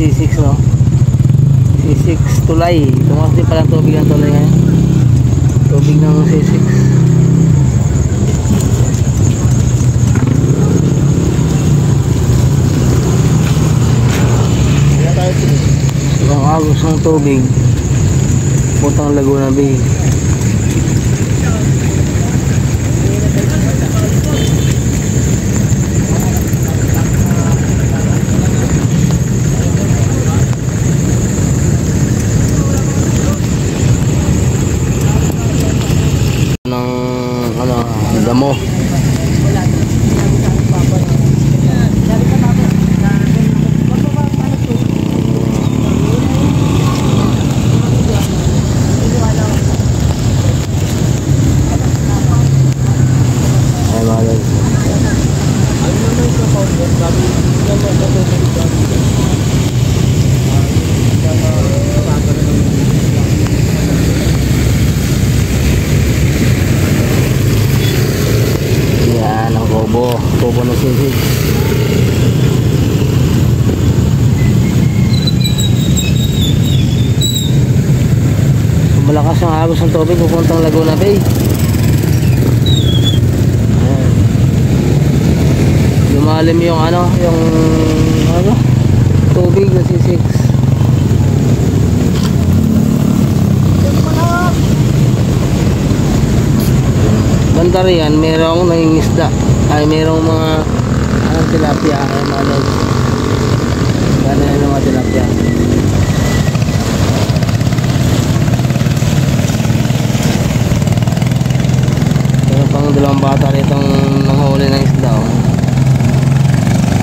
C6 no. C6 tulay. Tumaas din pala tubig ng tulay ngayon. Tubig ng C6. Ang agos ng tubig putang Laguna Bay. Damo. Tubo na sisig. Malakas ang agos ng tubig pupuntang Laguna Bay. Ayan. Lumalim yung tubig na sisig. Banda riyan merong nangingisda. Ay merong mga tilapia, ay mga lods. Gano'n yung mga tilapia. Meron pang dalawang bata ritong nanghuli ng isda.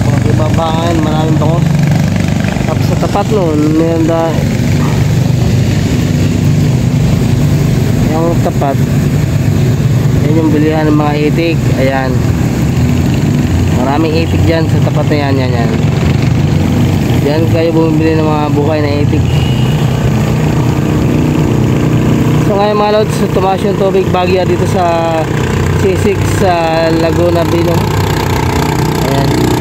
Pag ibabahan, maraming bangos. Tapos sa tapat nun, meron yung tapat. Yan yung bilihan ng mga itik. Ayan. Maraming itik dyan sa tapat na yan. Diyan kayo bumibili ng mga buhay na itik. So ngayon mga lods, tumaas yung tubig bagya dito sa C6 sa Laguna Bay. Ayan.